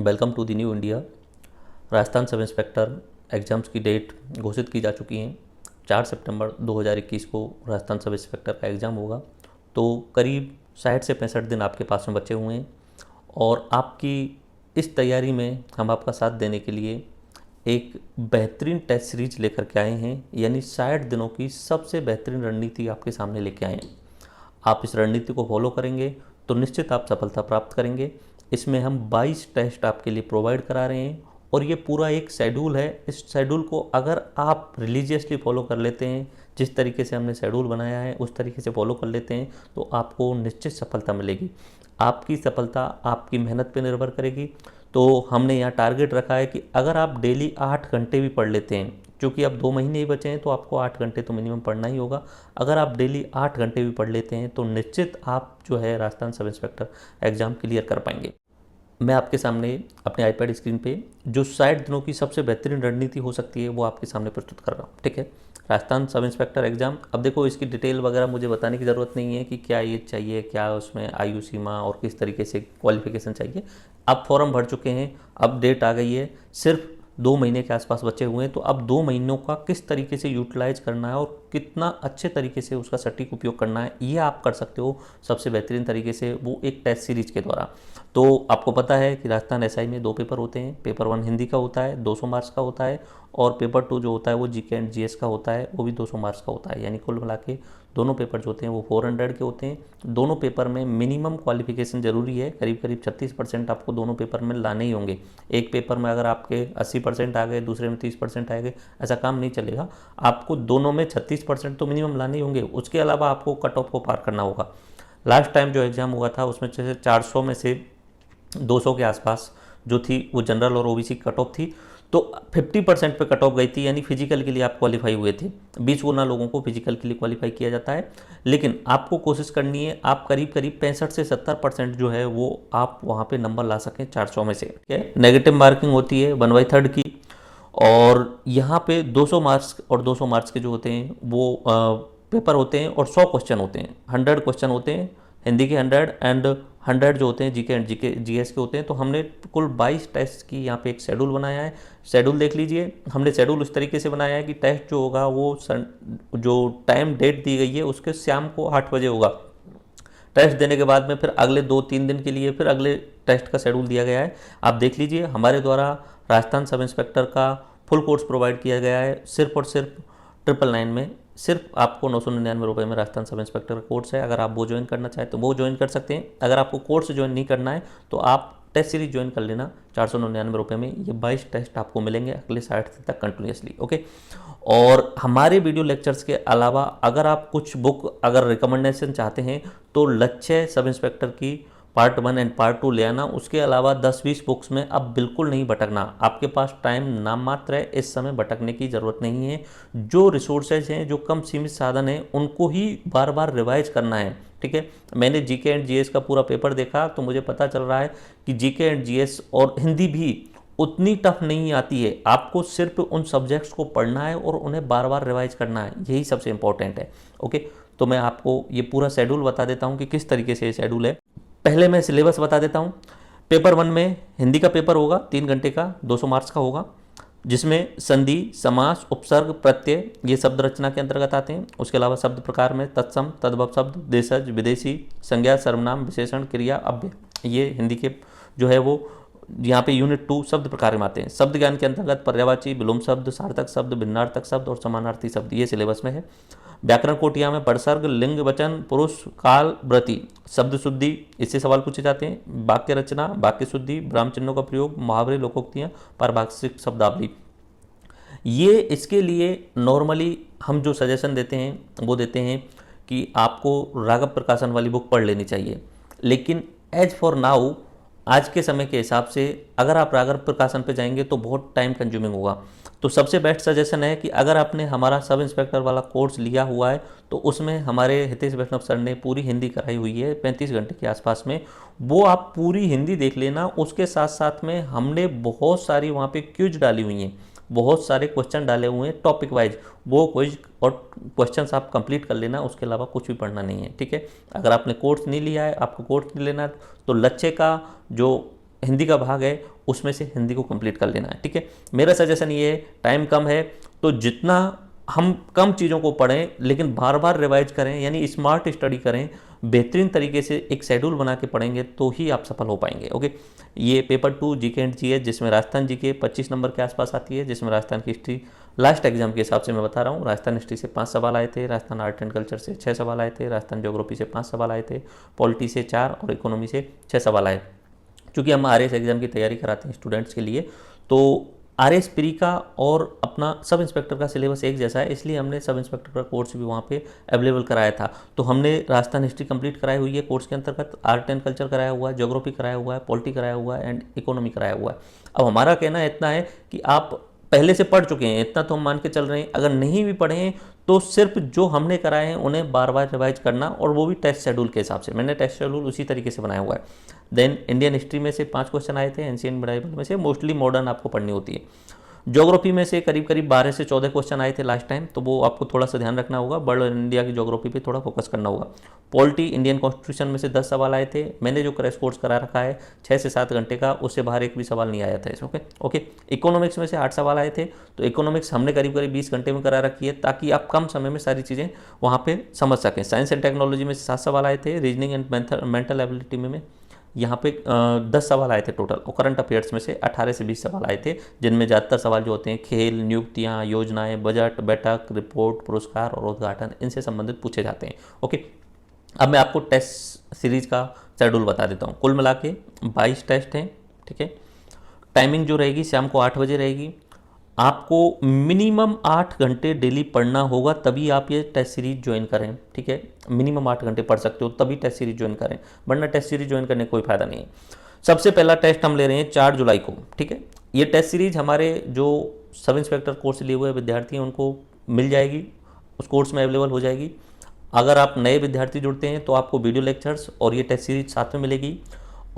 Welcome to the new India. Rajasthan sub inspector exams की date घोषित की जा चुकी हैं। 4 सितंबर 2021 को राजस्थान सब इंस्पेक्टर का एग्ज़ाम होगा। तो करीब 60 से 65 दिन आपके पास में बचे हुए हैं और आपकी इस तैयारी में हम आपका साथ देने के लिए एक बेहतरीन टेस्ट सीरीज लेकर के आए हैं, यानी 60 दिनों की सबसे बेहतरीन रणनीति आपके सामने लेके आए हैं। आप इस रणनीति को फॉलो करेंगे तो निश्चित आप सफलता प्राप्त करेंगे। इसमें हम 22 टेस्ट आपके लिए प्रोवाइड करा रहे हैं और ये पूरा एक शेड्यूल है। इस शेड्यूल को अगर आप रिलीजियसली फॉलो कर लेते हैं, जिस तरीके से हमने शेड्यूल बनाया है उस तरीके से फॉलो कर लेते हैं, तो आपको निश्चित सफलता मिलेगी। आपकी सफलता आपकी मेहनत पर निर्भर करेगी। तो हमने यहाँ टारगेट रखा है कि अगर आप डेली 8 घंटे भी पढ़ लेते हैं, क्योंकि अब 2 महीने ही बचे हैं तो आपको 8 घंटे तो मिनिमम पढ़ना ही होगा। अगर आप डेली 8 घंटे भी पढ़ लेते हैं तो निश्चित आप जो है Rajasthan sub inspector exam clear कर पाएंगे। मैं आपके सामने अपने आईपैड स्क्रीन पे जो 60 दिनों की सबसे बेहतरीन रणनीति हो सकती है वो आपके सामने प्रस्तुत कर रहा हूँ। ठीक है, राजस्थान सब इंस्पेक्टर एग्ज़ाम। अब देखो, इसकी डिटेल वगैरह मुझे बताने की ज़रूरत नहीं है कि क्या एज चाहिए, क्या उसमें आयु सीमा और किस तरीके से क्वालिफिकेशन चाहिए। आप फॉर्म भर चुके हैं, अब डेट आ गई है, सिर्फ 2 महीने के आसपास बचे हुए हैं। तो अब 2 महीनों का किस तरीके से यूटिलाइज करना है और कितना अच्छे तरीके से उसका सटीक उपयोग करना है, ये आप कर सकते हो सबसे बेहतरीन तरीके से, वो एक टेस्ट सीरीज के द्वारा। तो आपको पता है कि राजस्थान एसआई में 2 पेपर होते हैं। पेपर 1 हिंदी का होता है, 200 मार्क्स का होता है, और पेपर 2 जो होता है वो जीके एंड जीएस का होता है, वो भी 200 मार्क्स का होता है। यानी कुल मिला के दोनों पेपर जो होते हैं वो 400 के होते हैं। दोनों पेपर में मिनिमम क्वालिफिकेशन ज़रूरी है। करीब करीब 36% आपको दोनों पेपर में लाने ही होंगे। एक पेपर में अगर आपके 80% आ गए, दूसरे में 30% आ गए, ऐसा काम नहीं चलेगा। आपको दोनों में 36% तो मिनिमम लाने ही होंगे। उसके अलावा आपको कट ऑफ को पार करना होगा। लास्ट टाइम जो एग्ज़ाम हुआ था उसमें जैसे 400 में से 200 के आसपास जो थी वो जनरल और ओबीसी कट ऑफ थी, तो 50% पे कट ऑफ गई थी। यानी फिजिकल के लिए आप क्वालिफाई हुए थे। 20 गुना लोगों को फिजिकल के लिए क्वालिफाई किया जाता है, लेकिन आपको कोशिश करनी है आप करीब करीब 65 से 70% जो है वो आप वहाँ पे नंबर ला सकें 400 में से। ठीक है, नेगेटिव मार्किंग होती है 1/3 की, और यहाँ पे 200 मार्क्स और 200 मार्क्स के जो होते हैं वो पेपर होते हैं और 100 क्वेश्चन होते हैं। 100 क्वेश्चन होते हैं हिंदी के, 100 एंड 100 जो होते हैं जीके एंड जीएस के होते हैं। तो हमने कुल 22 टेस्ट की यहाँ पे एक शेड्यूल बनाया है। शेड्यूल देख लीजिए। हमने शेड्यूल उस तरीके से बनाया है कि टेस्ट जो होगा वो जो टाइम डेट दी गई है उसके शाम को 8 बजे होगा। टेस्ट देने के बाद में फिर अगले 2-3 दिन के लिए फिर अगले टेस्ट का शेड्यूल दिया गया है। आप देख लीजिए, हमारे द्वारा राजस्थान सब इंस्पेक्टर का फुल कोर्स प्रोवाइड किया गया है सिर्फ और सिर्फ 999 में। सिर्फ आपको 999 रुपये में राजस्थान सब इंस्पेक्टर का कोर्स है। अगर आप वो ज्वाइन करना चाहें तो वो ज्वाइन कर सकते हैं। अगर आपको कोर्स ज्वाइन नहीं करना है तो आप टेस्ट सीरीज ज्वाइन कर लेना। 499 रुपये में ये 22 टेस्ट आपको मिलेंगे अगले 60 दिन तक कंटिन्यूसली। ओके, और हमारे वीडियो लेक्चर्स के अलावा अगर आप कुछ बुक अगर रिकमेंडेशन चाहते हैं तो लक्ष्य सब इंस्पेक्टर की पार्ट 1 एंड पार्ट 2 ले आना। उसके अलावा 10-20 बुक्स में अब बिल्कुल नहीं भटकना। आपके पास टाइम नाम मात्र है, इस समय भटकने की ज़रूरत नहीं है। जो रिसोर्सेज हैं, जो कम सीमित साधन हैं, उनको ही बार बार रिवाइज करना है। ठीक है, मैंने जीके एंड जीएस का पूरा पेपर देखा तो मुझे पता चल रहा है कि जीके एंड जीएस और हिंदी भी उतनी टफ नहीं आती है। आपको सिर्फ उन सब्जेक्ट्स को पढ़ना है और उन्हें बार बार रिवाइज करना है, यही सबसे इंपॉर्टेंट है। ओके, तो मैं आपको ये पूरा शेड्यूल बता देता हूँ कि किस तरीके से ये शेड्यूल है। पहले मैं सिलेबस बता देता हूँ। पेपर 1 में हिंदी का पेपर होगा 3 घंटे का, 200 मार्क्स का होगा, जिसमें संधि, समास, उपसर्ग, प्रत्यय ये शब्द रचना के अंतर्गत आते हैं। उसके अलावा शब्द प्रकार में तत्सम, तद्भव शब्द, देशज, विदेशी, संज्ञा, सर्वनाम, विशेषण, क्रिया, अव्यय, ये हिंदी के जो है वो यहाँ पे यूनिट 2 शब्द प्रकार में आते हैं। शब्द ज्ञान के अंतर्गत पर्यायवाची, विलोम शब्द, सार्थक शब्द, भिन्नार्थक शब्द और समानार्थी शब्द ये सिलेबस में है। व्याकरण कोटिया में परसर्ग, लिंग, वचन, पुरुष, काल, व्रति, शब्द शुद्धि, इससे सवाल पूछे जाते हैं। वाक्य रचना, वाक्य शुद्धि, ब्राह्म चिन्हों का प्रयोग, मुहावरे, लोकोक्तियाँ, पारिभाषिक शब्दावली। ये इसके लिए नॉर्मली हम जो सजेशन देते हैं वो देते हैं कि आपको राघव प्रकाशन वाली बुक पढ़ लेनी चाहिए। लेकिन एज फॉर नाउ, आज के समय के हिसाब से अगर आप राघव प्रकाशन पे जाएंगे तो बहुत टाइम कंज्यूमिंग होगा। तो सबसे बेस्ट सजेशन है कि अगर आपने हमारा सब इंस्पेक्टर वाला कोर्स लिया हुआ है तो उसमें हमारे हितेश वैष्णव सर ने पूरी हिंदी कराई हुई है 35 घंटे के आसपास में। वो आप पूरी हिंदी देख लेना। उसके साथ साथ में हमने बहुत सारी वहाँ पे क्विज डाली हुई हैं, बहुत सारे क्वेश्चन डाले हुए हैं टॉपिक वाइज। वो क्विज और क्वेश्चंस आप कंप्लीट कर लेना, उसके अलावा कुछ भी पढ़ना नहीं है। ठीक है, अगर आपने कोर्स नहीं लिया है, आपको कोर्स नहीं लेना, तो लक्ष्य का जो हिंदी का भाग है उसमें से हिंदी को कंप्लीट कर लेना है, ठीक है। मेरा सजेशन ये है, टाइम कम है तो जितना हम कम चीज़ों को पढ़ें लेकिन बार बार रिवाइज करें, यानी स्मार्ट स्टडी करें, बेहतरीन तरीके से एक शेड्यूल बना के पढ़ेंगे तो ही आप सफल हो पाएंगे। ओके, ये पेपर 2 जीके एंड जीएस जिसमें राजस्थान जीके 25 नंबर के आसपास आती है, जिसमें राजस्थान की हिस्ट्री लास्ट एग्जाम के हिसाब से मैं बता रहा हूँ, राजस्थान हिस्ट्री से 5 सवाल आए थे, राजस्थान आर्ट एंड कल्चर से 6 सवाल आए थे, राजस्थान ज्योग्राफी से 5 सवाल आए थे, पॉलिटी से 4 और इकोनॉमी से 6 सवाल आए। चूँकि हम आरएस एग्जाम की तैयारी कराते हैं स्टूडेंट्स के लिए, तो आरएस प्री का और अपना सब इंस्पेक्टर का सिलेबस एक जैसा है, इसलिए हमने सब इंस्पेक्टर का कोर्स भी वहाँ पे अवेलेबल कराया था। तो हमने राजस्थान हिस्ट्री कंप्लीट कराई हुई है कोर्स के अंतर्गत, आर्ट एंड कल्चर कराया हुआ है, ज्योग्राफी कराया हुआ है, पॉलिटी कराया हुआ है एंड इकोनॉमी कराया हुआ है। अब हमारा कहना इतना है कि आप पहले से पढ़ चुके हैं, इतना तो हम मान के चल रहे हैं। अगर नहीं भी पढ़े हैं तो सिर्फ जो हमने कराए हैं उन्हें बार बार रिवाइज करना, और वो भी टेस्ट शेड्यूल के हिसाब से। मैंने टेस्ट शेड्यूल उसी तरीके से बनाया हुआ है। देन इंडियन हिस्ट्री में से 5 क्वेश्चन आए थे, एंशिएंट मिडाइवल में से मोस्टली मॉडर्न आपको पढ़नी होती है। ज्योग्राफी में से करीब करीब 12 से 14 क्वेश्चन आए थे लास्ट टाइम, तो वो आपको थोड़ा सा ध्यान रखना होगा, वर्ल्ड और इंडिया की ज्योग्राफी पे थोड़ा फोकस करना होगा। पॉलिटी इंडियन कॉन्स्टिट्यूशन में से 10 सवाल आए थे। मैंने जो क्रैश कोर्स करा रखा है 6 से 7 घंटे का, उससे बाहर एक भी सवाल नहीं आया था इसमें। ओके, इकोनॉमिक्स में से 8 सवाल आए थे, तो इकोनॉमिक्स हमने करीब करीब 20 घंटे में करा रखी है ताकि आप कम समय में सारी चीज़ें वहाँ पर समझ सकें। साइंस एंड टेक्नोलॉजी में से 7 सवाल आए थे, रीजनिंग एंड मेंटल एबिलिटी में यहाँ पे 10 सवाल आए थे टोटल, और करंट अफेयर्स में से 18 से 20 सवाल आए थे, जिनमें ज़्यादातर सवाल जो होते हैं खेल, नियुक्तियाँ, योजनाएं, बजट, बैठक, रिपोर्ट, पुरस्कार और उद्घाटन, इनसे संबंधित पूछे जाते हैं। ओके, अब मैं आपको टेस्ट सीरीज का शेड्यूल बता देता हूँ। कुल मिला के 22 टेस्ट हैं, ठीक है। टाइमिंग जो रहेगी शाम को 8 बजे रहेगी। आपको मिनिमम 8 घंटे डेली पढ़ना होगा, तभी आप ये टेस्ट सीरीज ज्वाइन करें, ठीक है। मिनिमम 8 घंटे पढ़ सकते हो तभी टेस्ट सीरीज ज्वाइन करें, वरना टेस्ट सीरीज ज्वाइन करने का कोई फायदा नहीं है। सबसे पहला टेस्ट हम ले रहे हैं 4 जुलाई को, ठीक है। ये टेस्ट सीरीज हमारे जो सब इंस्पेक्टर कोर्स लिए हुए विद्यार्थी हैं उनको मिल जाएगी, उस कोर्स में अवेलेबल हो जाएगी। अगर आप नए विद्यार्थी जुड़ते हैं तो आपको वीडियो लेक्चर्स और ये टेस्ट सीरीज साथ में मिलेगी।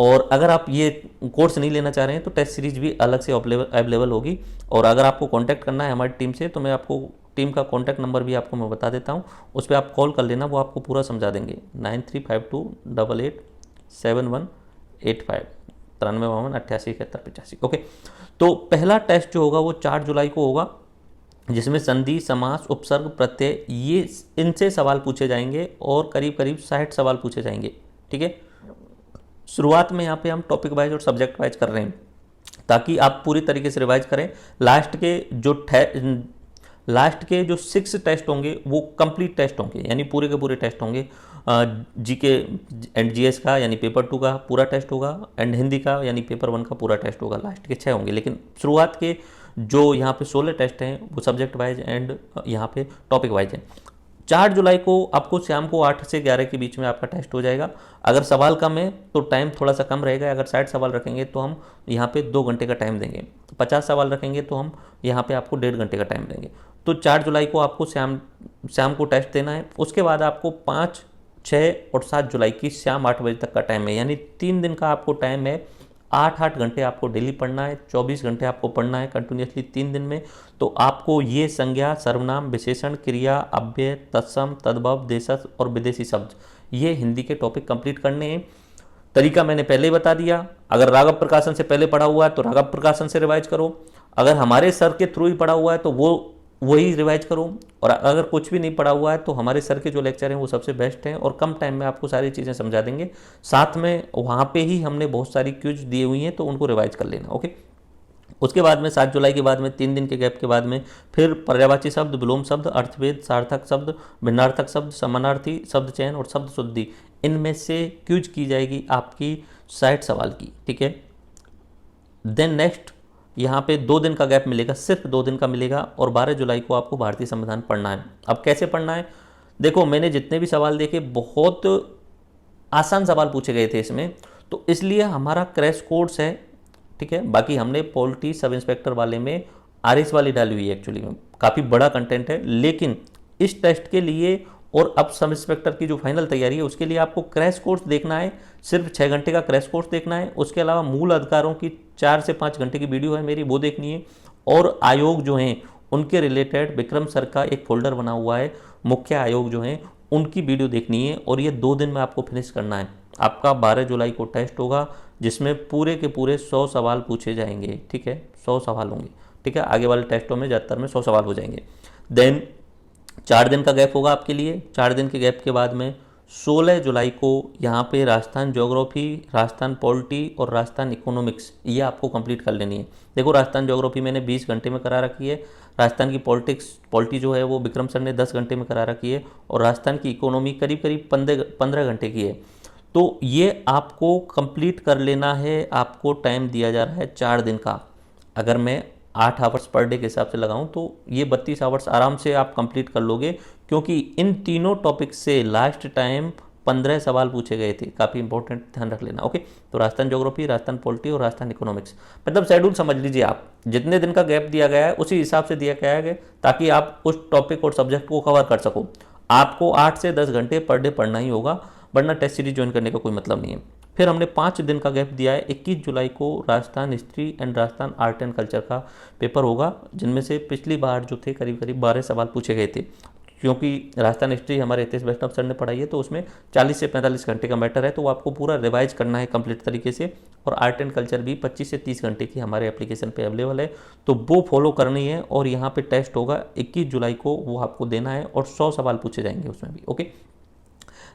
और अगर आप ये कोर्स नहीं लेना चाह रहे हैं तो टेस्ट सीरीज भी अलग से अवेलेबल होगी। और अगर आपको कांटेक्ट करना है हमारी टीम से तो मैं आपको टीम का कांटेक्ट नंबर भी आपको मैं बता देता हूँ, उस पर आप कॉल कर लेना, वो आपको पूरा समझा देंगे। 9352887185 9352887185। ओके, तो पहला टेस्ट जो होगा वो 4 जुलाई को होगा, जिसमें संधि, समास, उपसर्ग, प्रत्यय, ये इनसे सवाल पूछे जाएंगे और करीब करीब 60 सवाल पूछे जाएंगे, ठीक है। शुरुआत में यहाँ पे हम टॉपिक वाइज और सब्जेक्ट वाइज कर रहे हैं ताकि आप पूरी तरीके से रिवाइज करें। लास्ट के जो 6 टेस्ट होंगे वो कंप्लीट टेस्ट होंगे, यानी पूरे के पूरे टेस्ट होंगे। जीके एंड जीएस का यानी पेपर 2 का पूरा टेस्ट होगा, एंड हिंदी का यानी पेपर 1 का पूरा टेस्ट होगा। लास्ट के 6 होंगे, लेकिन शुरुआत के जो यहाँ पे 16 टेस्ट हैं वो सब्जेक्ट वाइज एंड यहाँ पे टॉपिक वाइज हैं। 4 जुलाई को आपको शाम को 8 से 11 के बीच में आपका टेस्ट हो जाएगा। अगर सवाल कम है तो टाइम थोड़ा सा कम रहेगा। अगर 60 सवाल रखेंगे तो हम यहाँ पे 2 घंटे का टाइम देंगे, 50 सवाल रखेंगे तो हम यहाँ पे आपको 1.5 घंटे का टाइम देंगे। तो 4 जुलाई को आपको शाम को टेस्ट देना है। उसके बाद आपको 5, 6 और 7 जुलाई की शाम 8 बजे तक का टाइम है, यानी 3 दिन का आपको टाइम है। 8 घंटे आपको डेली पढ़ना है, 24 घंटे आपको पढ़ना है कंटिन्यूसली 3 दिन में। तो आपको ये संज्ञा, सर्वनाम, विशेषण, क्रिया, अव्यय, तत्सम, तद्भव, देशज और विदेशी शब्द, ये हिंदी के टॉपिक कंप्लीट करने हैं। तरीका मैंने पहले ही बता दिया। अगर राघव प्रकाशन से पहले पढ़ा हुआ है तो राघव प्रकाशन से रिवाइज करो, अगर हमारे सर के थ्रू ही पढ़ा हुआ है तो वही रिवाइज करो, और अगर कुछ भी नहीं पढ़ा हुआ है तो हमारे सर के जो लेक्चर हैं वो सबसे बेस्ट हैं और कम टाइम में आपको सारी चीज़ें समझा देंगे। साथ में वहाँ पे ही हमने बहुत सारी क्विज दी हुई हैं तो उनको रिवाइज कर लेना। ओके, उसके बाद में 7 जुलाई के बाद में 3 दिन के गैप के बाद में फिर पर्यायवाची शब्द, विलोम शब्द, अर्थभेद, सार्थक शब्द, भिन्नार्थक शब्द, समानार्थी शब्द चयन और शब्द शुद्धि, इनमें से क्विज की जाएगी आपकी 60 सवाल की, ठीक है। देन नेक्स्ट यहाँ पे 2 दिन का गैप मिलेगा, सिर्फ 2 दिन का मिलेगा, और 12 जुलाई को आपको भारतीय संविधान पढ़ना है। अब कैसे पढ़ना है, देखो मैंने जितने भी सवाल देखे बहुत आसान सवाल पूछे गए थे इसमें, तो इसलिए हमारा क्रैश कोर्स है, ठीक है। बाकी हमने पॉलिटी सब इंस्पेक्टर वाले में आरएस वाली डाली हुई है, एक्चुअली में काफ़ी बड़ा कंटेंट है, लेकिन इस टेस्ट के लिए और अब सब इंस्पेक्टर की जो फाइनल तैयारी है उसके लिए आपको क्रैश कोर्स देखना है। सिर्फ 6 घंटे का क्रैश कोर्स देखना है। उसके अलावा मूल अधिकारों की 4 से 5 घंटे की वीडियो है मेरी, वो देखनी है। और आयोग जो हैं उनके रिलेटेड विक्रम सर का एक फोल्डर बना हुआ है, मुख्य आयोग जो हैं उनकी वीडियो देखनी है, और ये 2 दिन में आपको फिनिश करना है। आपका 12 जुलाई को टेस्ट होगा, जिसमें पूरे के पूरे 100 सवाल पूछे जाएंगे। ठीक है, 100 सवाल होंगे। ठीक है, आगे वाले टेस्टों में ज़्यादातर में 100 सवाल हो जाएंगे। देन 4 दिन का गैप होगा आपके लिए। 4 दिन के गैप के बाद में 16 जुलाई को यहाँ पे राजस्थान ज्योग्राफी, राजस्थान पॉलिटी और राजस्थान इकोनॉमिक्स ये आपको कंप्लीट कर लेनी है। देखो, राजस्थान ज्योग्राफी मैंने 20 घंटे में करा रखी है, राजस्थान की पॉलिटी जो है वो विक्रम सर ने 10 घंटे में करा रखी है, और राजस्थान की इकोनॉमी करीब करीब 15 घंटे की है। तो ये आपको कंप्लीट कर लेना है। आपको टाइम दिया जा रहा है 4 दिन का। अगर मैं 8 आवर्स पर डे के हिसाब से लगाऊं तो ये 32 आवर्स आराम से आप कंप्लीट कर लोगे, क्योंकि इन तीनों टॉपिक से लास्ट टाइम 15 सवाल पूछे गए थे। काफ़ी इंपॉर्टेंट, ध्यान रख लेना। ओके, तो राजस्थान ज्योग्राफी, राजस्थान पॉलिटी और राजस्थान इकोनॉमिक्स, मतलब शेड्यूल समझ लीजिए आप। जितने दिन का गैप दिया गया है उसी हिसाब से दिया गया है, ताकि आप उस टॉपिक और सब्जेक्ट को कवर कर सको। आपको 8 से 10 घंटे पर डे पढ़ना ही होगा, वरना टेस्ट सीरीज ज्वाइन करने का कोई मतलब नहीं है। फिर हमने 5 दिन का गैप दिया है। 21 जुलाई को Rajasthan history and Rajasthan art and culture का पेपर होगा, जिनमें से पिछली बार जो थे करीब करीब 12 सवाल पूछे गए थे। क्योंकि राजस्थान हिस्ट्री हमारे हितेश वैष्णव सर ने पढ़ाई है, तो उसमें 40 से 45 घंटे का मैटर है, तो वो आपको पूरा रिवाइज करना है कंप्लीट तरीके से। और आर्ट एंड कल्चर भी 25 से 30 घंटे की हमारे एप्लीकेशन पे अवेलेबल है, तो वो फॉलो करनी है। और यहाँ पे टेस्ट होगा 21 जुलाई को, वो आपको देना है, और 100 सवाल पूछे जाएंगे उसमें भी। ओके,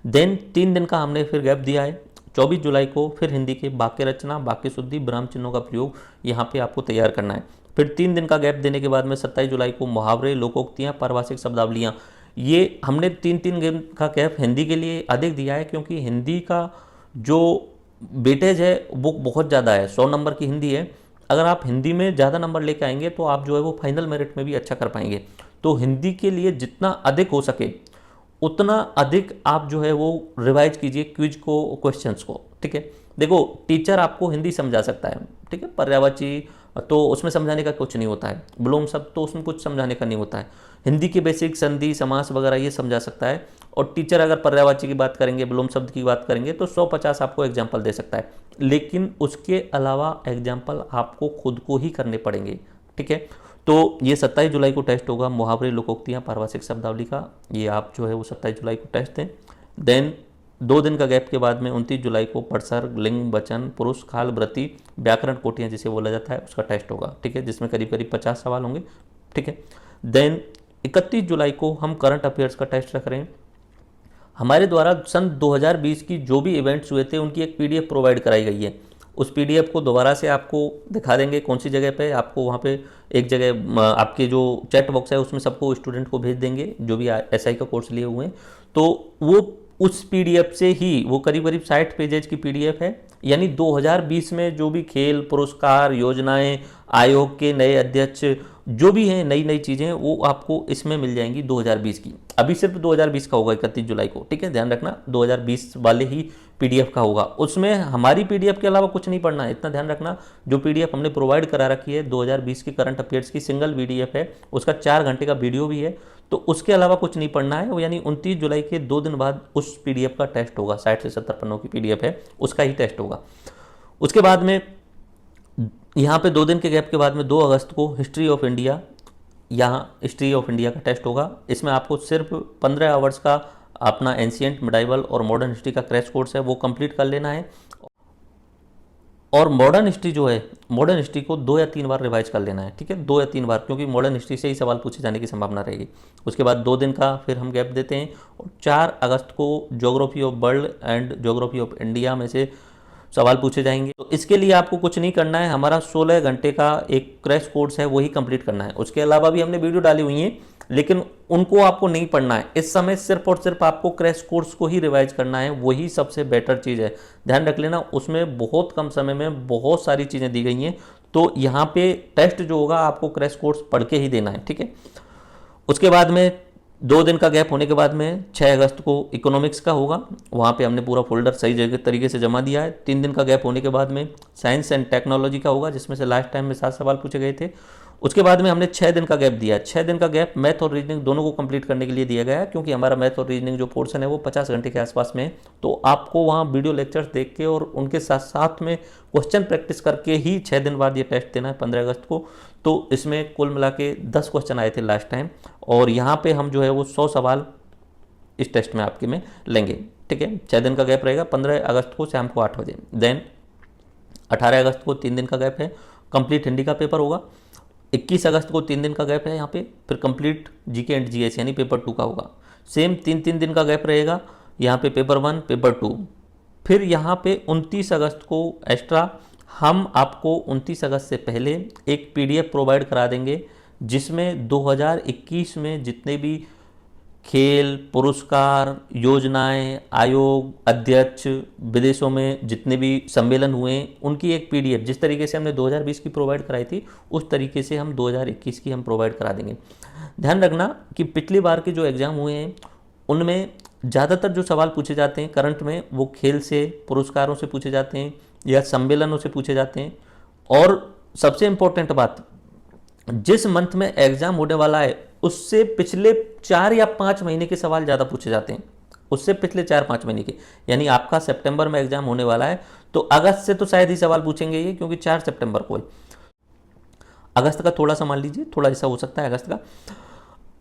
देन 3 दिन का हमने फिर गैप दिया है। 24 जुलाई को फिर हिंदी के वाक्य रचना, वाक्य शुद्धि, विराम चिन्हों का प्रयोग यहाँ पे आपको तैयार करना है। फिर 3 दिन का गैप देने के बाद में 27 जुलाई को मुहावरे, लोकोक्तियाँ, पारिभाषिक शब्दावलियाँ, ये हमने 3 दिन का गैप हिंदी के लिए अधिक दिया है, क्योंकि हिंदी का जो वेटेज है वो बहुत ज़्यादा है। 100 नंबर की हिंदी है। अगर आप हिंदी में ज़्यादा नंबर लेके आएंगे तो आप जो है वो फाइनल मेरिट में भी अच्छा कर पाएंगे। तो हिंदी के लिए जितना अधिक हो सके उतना अधिक आप जो है वो रिवाइज कीजिए क्विज को, क्वेश्चंस को। ठीक है, देखो टीचर आपको हिंदी समझा सकता है, ठीक है, पर्यायवाची तो उसमें समझाने का कुछ नहीं होता है, विलोम शब्द तो उसमें कुछ समझाने का नहीं होता है। हिंदी के बेसिक संधि, समास वगैरह ये समझा सकता है। और टीचर अगर पर्यायवाची की बात करेंगे, विलोम शब्द की बात करेंगे, तो 150 आपको एग्जाम्पल दे सकता है, लेकिन उसके अलावा एग्जाम्पल आपको खुद को ही करने पड़ेंगे। ठीक है, तो ये 27 जुलाई को टेस्ट होगा मुहावरे, लोकोक्तियाँ, पारिभाषिक शब्दावली का। ये आप जो है वो 27 जुलाई को टेस्ट दें। देन 2 दिन का गैप के बाद में 29 जुलाई को प्रसर्ग, लिंग, वचन, पुरुष, काल, वृत्ति, व्याकरण कोटियाँ जिसे बोला जाता है, उसका टेस्ट होगा। ठीक है, जिसमें करीब करीब 50 सवाल होंगे। ठीक है, देन 31 जुलाई को हम करंट अफेयर्स का टेस्ट रख रहे हैं। हमारे द्वारा सन 2020 की जो भी इवेंट्स हुए थे उनकी एक PDF प्रोवाइड कराई गई है। उस PDF को दोबारा से आपको दिखा देंगे कौन सी जगह पे। आपको वहाँ पे एक जगह आपके जो चैट बॉक्स है उसमें सबको स्टूडेंट को भेज देंगे जो भी SI का कोर्स लिए हुए हैं। तो वो उस PDF से ही, वो करीब करीब 60 पेजेज की PDF है, यानी 2020 में जो भी खेल, पुरस्कार, योजनाएं, आयोग के नए अध्यक्ष, जो भी हैं नई नई चीज़ें, वो आपको इसमें मिल जाएंगी 2020 की। अभी सिर्फ 2020 का होगा 31 जुलाई को। ठीक है, ध्यान रखना 2020 वाले ही PDF का होगा। उसमें हमारी PDF के अलावा कुछ नहीं पढ़ना है, इतना ध्यान रखना। जो PDF हमने प्रोवाइड करा रखी है 2020 की करंट अफेयर्स की सिंगल PDF है, उसका 4 घंटे का वीडियो भी है, तो उसके अलावा कुछ नहीं पढ़ना है। यानी 29 जुलाई के 2 दिन बाद उस PDF का टेस्ट होगा। 60 से 70 पन्नों की PDF है, उसका ही टेस्ट होगा। उसके बाद में यहाँ पे 2 दिन के गैप के बाद में 2 अगस्त को हिस्ट्री ऑफ इंडिया, यहाँ हिस्ट्री ऑफ इंडिया का टेस्ट होगा। इसमें आपको सिर्फ 15 आवर्स का अपना एंशिएंट, मिडाइवल और मॉडर्न हिस्ट्री का क्रैश कोर्स है, वो कंप्लीट कर लेना है। और मॉडर्न हिस्ट्री जो है, मॉडर्न हिस्ट्री को 2 या 3 बार रिवाइज कर लेना है। ठीक है, 2 या 3 बार, क्योंकि मॉडर्न हिस्ट्री से ही सवाल पूछे जाने की संभावना रहेगी। उसके बाद 2 दिन का फिर हम गैप देते हैं, और 4 अगस्त को geography of world and geography of India में से सवाल पूछे जाएंगे। तो इसके लिए आपको कुछ नहीं करना है, हमारा 16 घंटे का एक क्रैश कोर्स है, वही कंप्लीट करना है। उसके अलावा भी हमने वीडियो डाली हुई है, लेकिन उनको आपको नहीं पढ़ना है। इस समय सिर्फ और सिर्फ आपको क्रैश कोर्स को ही रिवाइज करना है, वही सबसे बेटर चीज़ है। ध्यान रख लेना, उसमें बहुत कम समय में बहुत सारी चीज़ें दी गई हैं। तो यहाँ पे टेस्ट जो होगा आपको क्रैश कोर्स पढ़ के ही देना है। ठीक है, उसके बाद में 2 दिन का गैप होने के बाद में 6 अगस्त को इकोनॉमिक्स का होगा। वहाँ पे हमने पूरा फोल्डर सही जगह तरीके से जमा दिया है। 3 दिन का गैप होने के बाद में साइंस एंड टेक्नोलॉजी का होगा, जिसमें से लास्ट टाइम में 7 सवाल पूछे गए थे। उसके बाद में हमने 6 दिन का गैप दिया है। 6 दिन का गैप मैथ और रीजनिंग दोनों को कंप्लीट करने के लिए दिया गया है, क्योंकि हमारा मैथ और रीजनिंग जो पोर्शन है वो 50 घंटे के आसपास में है। तो आपको वहाँ वीडियो लेक्चर्स देख के और उनके साथ साथ में क्वेश्चन प्रैक्टिस करके ही 6 दिन बाद ये टेस्ट देना है 15 अगस्त को। तो इसमें कुल मिला के 10 क्वेश्चन आए थे लास्ट टाइम, और यहाँ पे हम जो है वो 100 सवाल इस टेस्ट में आपके में लेंगे। ठीक है, 6 दिन का गैप रहेगा, 15 अगस्त को शाम को 8 बजे। देन 18 अगस्त को 3 दिन का गैप है, कंप्लीट हिंदी का पेपर होगा। 21 अगस्त को 3 दिन का गैप है यहाँ पे, फिर कंप्लीट जीके एंड जीएस यानी पेपर 2 का होगा। सेम 3-3 दिन का गैप रहेगा यहाँ पे, पेपर 1 पेपर 2। फिर यहाँ पे 29 अगस्त को एक्स्ट्रा हम आपको 29 अगस्त से पहले एक पीडीएफ प्रोवाइड करा देंगे, जिसमें 2021 में जितने भी खेल, पुरस्कार, योजनाएं, आयोग, अध्यक्ष, विदेशों में जितने भी सम्मेलन हुए उनकी एक पीडीएफ, जिस तरीके से हमने 2020 की प्रोवाइड कराई थी उस तरीके से हम 2021 की हम प्रोवाइड करा देंगे। ध्यान रखना कि पिछली बार के जो एग्ज़ाम हुए हैं उनमें ज़्यादातर जो सवाल पूछे जाते हैं करंट में वो खेल से, पुरस्कारों से पूछे जाते हैं या सम्मेलनों से पूछे जाते हैं। और सबसे इम्पोर्टेंट बात, जिस मंथ में एग्जाम होने वाला है उससे पिछले 4 या 5 महीने के सवाल ज़्यादा पूछे जाते हैं, उससे पिछले 4-5 महीने के। यानी आपका सितंबर में एग्जाम होने वाला है तो अगस्त से तो शायद ही सवाल पूछेंगे ये, क्योंकि 4 सितंबर को है। अगस्त का थोड़ा सा मान लीजिए, थोड़ा ऐसा हो सकता है अगस्त का।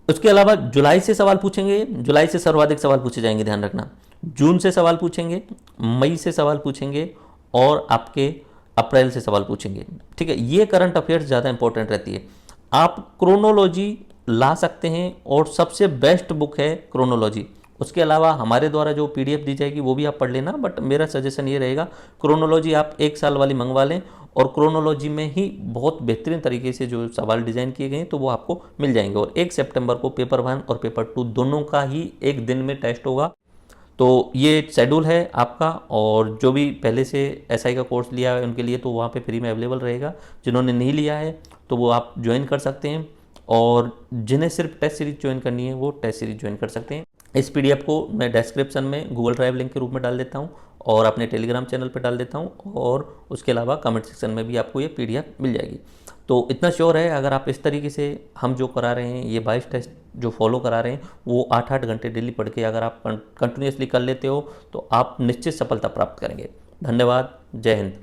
उसके अलावा जुलाई से सवाल पूछेंगे, जुलाई से सर्वाधिक सवाल पूछे जाएंगे, ध्यान रखना। जून से सवाल पूछेंगे, मई से सवाल पूछेंगे और आपके अप्रैल से सवाल पूछेंगे। ठीक है, ये करंट अफेयर्स ज़्यादा इंपॉर्टेंट रहती है। आप क्रोनोलॉजी ला सकते हैं और सबसे बेस्ट बुक है क्रोनोलॉजी। उसके अलावा हमारे द्वारा जो पीडीएफ दी जाएगी वो भी आप पढ़ लेना, बट मेरा सजेशन ये रहेगा क्रोनोलॉजी आप 1 साल वाली मंगवा लें, और क्रोनोलॉजी में ही बहुत बेहतरीन तरीके से जो सवाल डिज़ाइन किए गए हैं तो वो आपको मिल जाएंगे। और 1 सितंबर को पेपर 1 और पेपर 2 दोनों का ही एक दिन में टेस्ट होगा। तो ये शेड्यूल है आपका, और जो भी पहले से एसआई का कोर्स लिया है उनके लिए तो वहाँ पे फ्री में अवेलेबल रहेगा। जिन्होंने नहीं लिया है तो वो आप ज्वाइन कर सकते हैं, और जिन्हें सिर्फ टेस्ट सीरीज ज्वाइन करनी है वो टेस्ट सीरीज ज्वाइन कर सकते हैं। इस पीडीएफ को मैं डिस्क्रिप्शन में गूगल ड्राइव लिंक के रूप में डाल देता हूँ और अपने टेलीग्राम चैनल पर डाल देता हूँ, और उसके अलावा कमेंट सेक्शन में भी आपको ये पीडीएफ मिल जाएगी। तो इतना श्योर है, अगर आप इस तरीके से हम जो करा रहे हैं, ये 22 टेस्ट जो फॉलो करा रहे हैं, वो 8-8 घंटे डेली पढ़ के अगर आप कंटिन्यूसली कर लेते हो तो आप निश्चित सफलता प्राप्त करेंगे। धन्यवाद, जय हिंद।